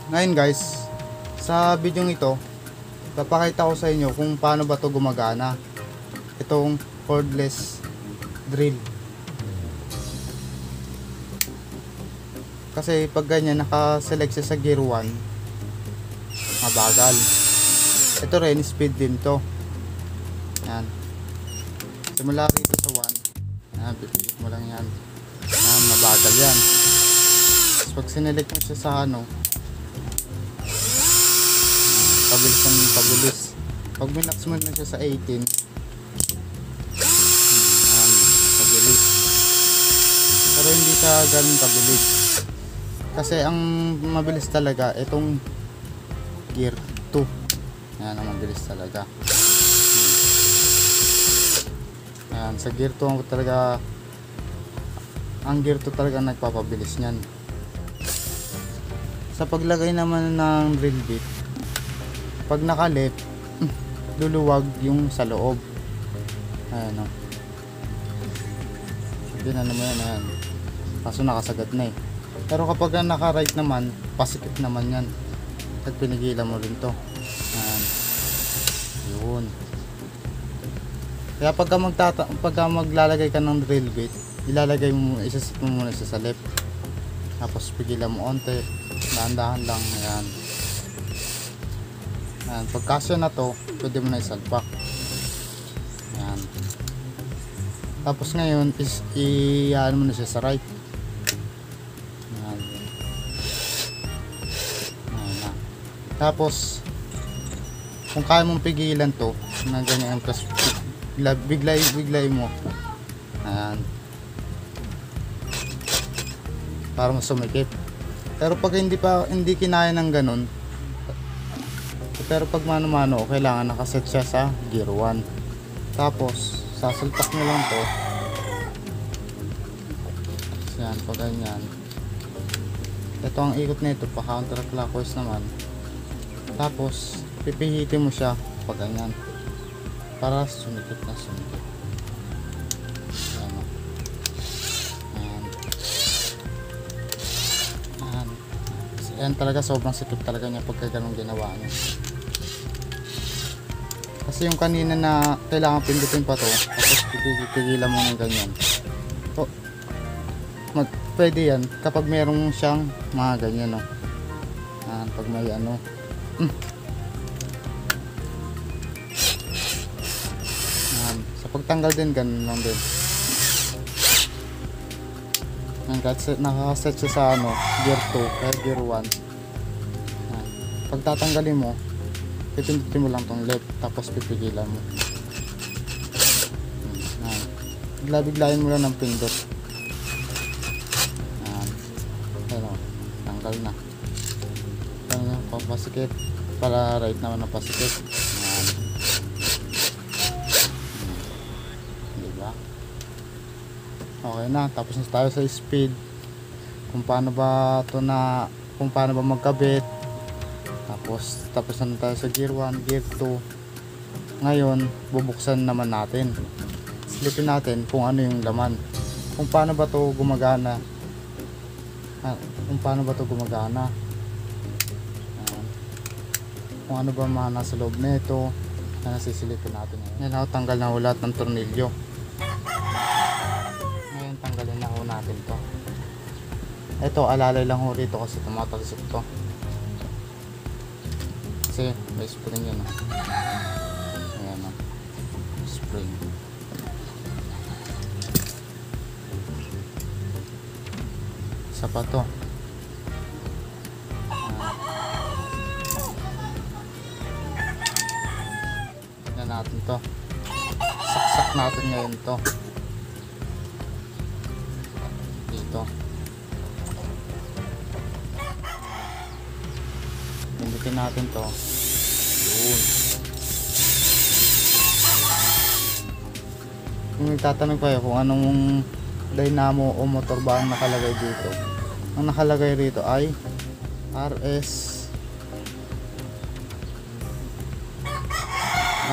Ngayon guys, sa video ito, papakita ko sa inyo kung paano ba to gumagana. Itong cordless drill. Kasi pag ganyan naka-select siya sa gear 1, mabagal. Ito rin, speed din to. Yan. Simula rito sa 1. Yan, pipigit mo lang yan. Yan, mabagal yan. Tapos pag sinelect mo siya sa pabilis ng pabilis. Pag minax mo na siya sa 18, yan, pabilis. Pero hindi siya ganun kabilis. Kasi ang mabilis talaga itong gear 2. Yan ang mabilis talaga. Yan, sa gear 2 talaga, ang gear 2 talaga nagpapabilis niyan. Sa paglagay naman ng drill bit, pag nakalip, luluwag yung sa loob. Ayan o. Hindi na naman yan. Ayan. Kaso nakasagad na eh. Pero kapag naka-right naman, pasikip naman yan. At pinigilan mo rin to. Ayan. Yun. Kaya pagka maglalagay ka ng drill bit, ilalagay mo, isasit mo muna siya sa left. Tapos pigilan mo onte. Dahan-dahan lang. Ayan. Ayan. Pagkasya na to, pwede mo na isalpak. Ayan. Tapos ngayon, i-ano mo na siya sa right. Ayan. Ayan na. Tapos, kung kaya mong pigilan to, na ganyan, plus biglay mo. Ayan. Para mas sumikip. Pero pag hindi kinaya ng ganun, pero pag mano-mano, kailangan nakaset siya sa gear 1. Tapos sasalpak mo lang to. Yan, pag ganyan. Ito ang ikot nito, pa counterclockwise naman. Tapos pipihitin mo siya pag ganyan, para sumikip na sumikip. Yan o. Ayan. Ayan. Ayan talaga, sobrang sikip talaga niya pagka ganun ginawa niya. Kasi yung kanina na kailangan pindutin pa to, tapos pipigilan mo ng ganyan. O, pwede yan kapag merong siyang mga ganyan o. Ayan, pag may ano. Ayan, sa pagtanggal din ganun lang din. Ayan, nakaset siya sa gear 2 kaya gear 1. Ayan, pag tatanggalin mo, pipindutin mo lang tong left, tapos pipigilan mo. Bigla-biglayin mo lang ng pindot. Ayan, tanggal na. Ayan, papasikip, para right naman na pasikip. Ayan. Diba? Okay na, tapos na tayo sa speed. Kung paano ba magkabit. Tapos na tayo sa gear 1, gear 2. Ngayon, bubuksan naman natin. Silipin natin kung ano yung laman. Kung paano ba to gumagana. Kung ano ba mga nasa loob nito. Na nasisilipin natin. Ngayon, tanggal na ho lahat ng tornilyo. Ngayon, tanggalin na ho natin to. Ito, alalay lang ho rito kasi tumatalsik to. Kasi may spring yan. Ayan o. Spring. Isa pa to. Yan natin to. Saksak natin ngayon to. Dito. Pindutin natin to. Yun. Kung itatanong kayo kung anong dynamo o motor ba ang nakalagay dito, ang nakalagay rito ay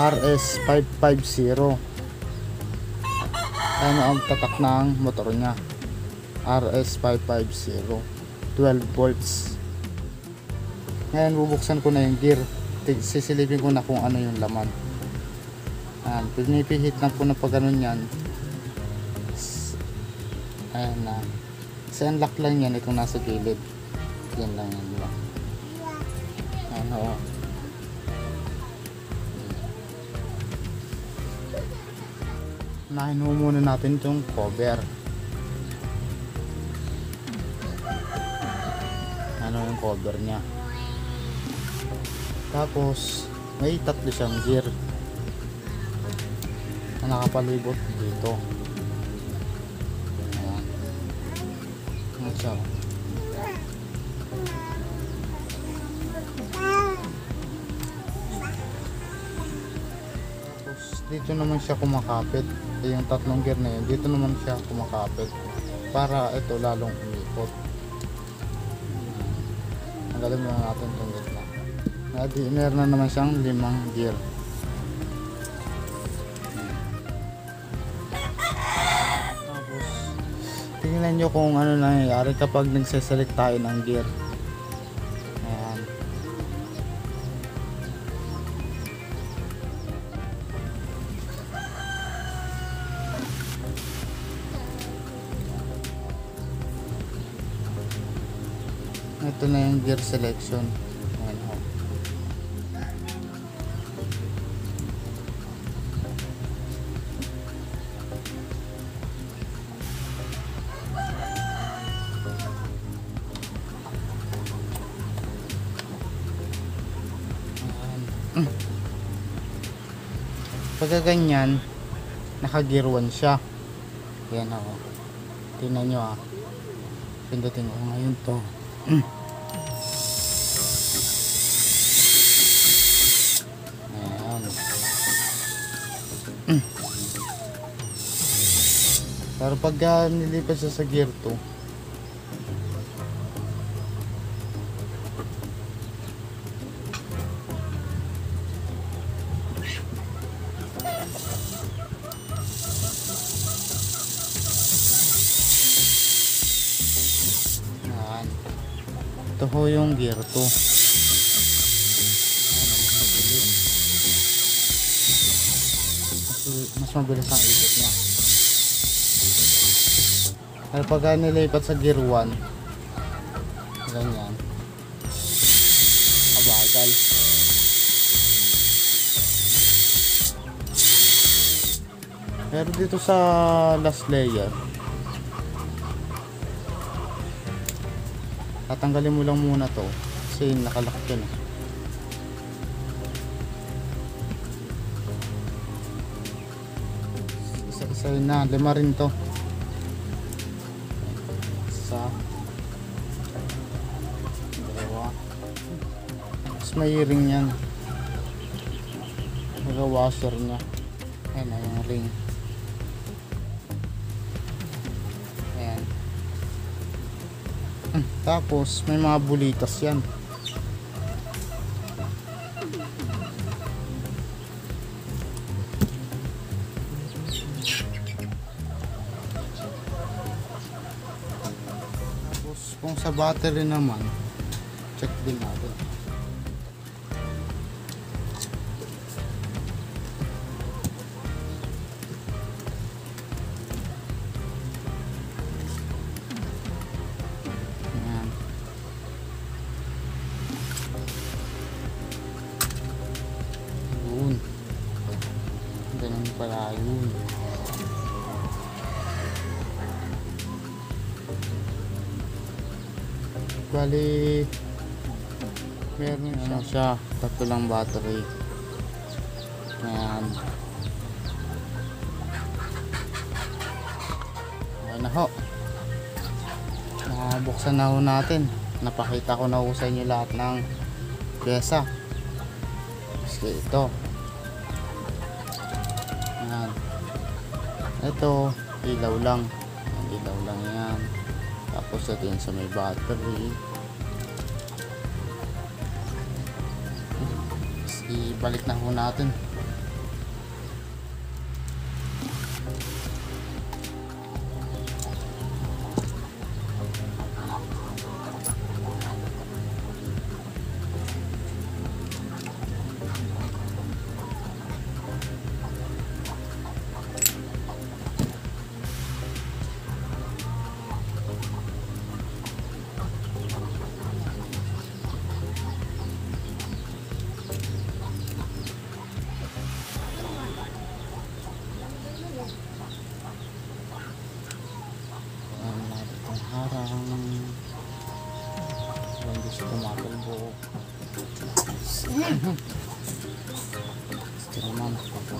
RS550. Ano ang tatak ng motor nya? RS550 12 volts. Ngayon bubuksan ko na yung gear. Sisilipin ko na kung ano yung laman. Ayan, pinipihit lang po na pag ganun yan. Ayan na. Kasi unlock lang yan itong nasa gilid. Yan lang yan lang. Ayan o. Unahin mo muna natin itong cover. Ano yung cover nya. Tapos may tatlo siyang gear na nakapalibot dito. Ayan. Ano siya? Tapos dito naman siya kumakapit. Yung tatlong gear na yun, dito naman siya kumakapit para ito lalong umikot. Magaling mo natin itong gitna. Meron na naman siyang 5 gear. Tapos tingnan nyo kung ano nangyayari kapag nagseselect tayo ng gear. Ayan. Ito na yung gear selection. Ayan o. Pagka ganyan, naka gear 1 siya. Ayan o. Tingnan nyo ah. Pindutin ko ngayon to. Ayan. Pero pag nilipat siya sa gear 2, ito ho yung gear 2. Mas mabilis ang ikot niya. Pero pag nilipat sa gear 1, ganyan, mabagal. Pero dito sa last layer, tatanggalin mo lang muna to kasi nakalock yun eh. Isa na, 5 rin to. Isa, 2, tapos may ring yan, may washer nya. Ayan na yung ring. Tapos may mga bulitas yan. Tapos kung sa battery naman, check din natin. Ganun pala yun. Bali meron ano siya, 3 lang battery. Ayan. Ayan na ho. Buksan na ho natin. Napakita ko na ho sa inyo lahat ng pyesa. Kasi ito. Ayan. Ito, ilaw lang. Ilaw lang yan. Tapos ito yun sa may battery. Ibalik na ho natin. Gusto naman. Gusto.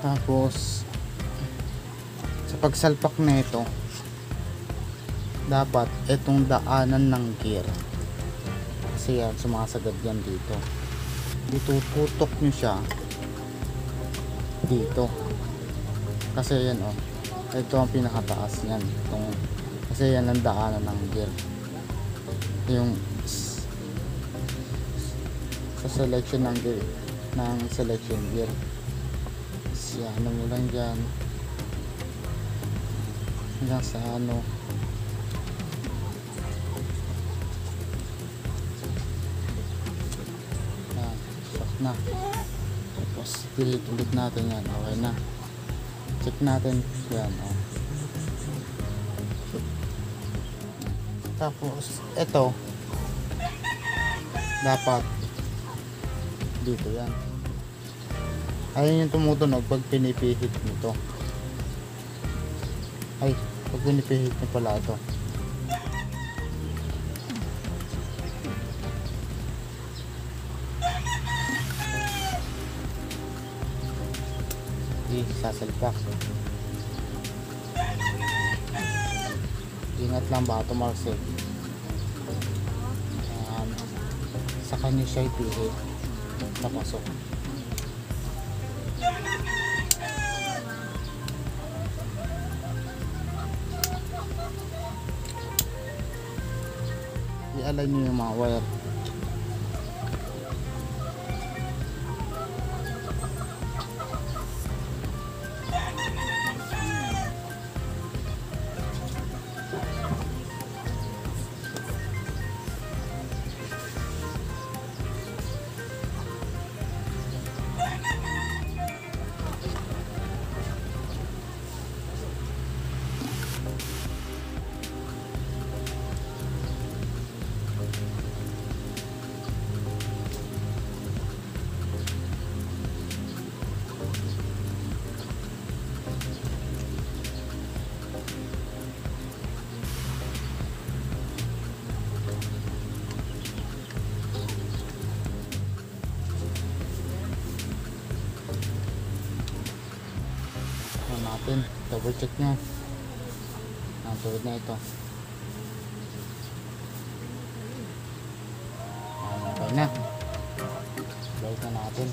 Tapos sa pagsalpak na ito, dapat itong daanan ng gear, kasi yan sumasagad yan dito, itututok nyo siya dito, kasi yan oh, ito ang pinakataas yan itong, kasi yan ang daanan ng gear, yung sa selection ng gear, ng selection gear. Ano mo lang dyan hanggang sa ano, shock na. Tapos ulit natin yan, okay na, check natin yan oh. Tapos ito dapat dito yan, ayun yung tumutunog pag pinipihit nito. Ay, pag pinipihit nyo pala ito. Sasalpak. Ingat lang baka tumalsik. Sa kanya siya ipihit, napasok. I-align nyo yung mga wire. Natin, double check nyo ang tulad na ito. Okay na, balik na natin.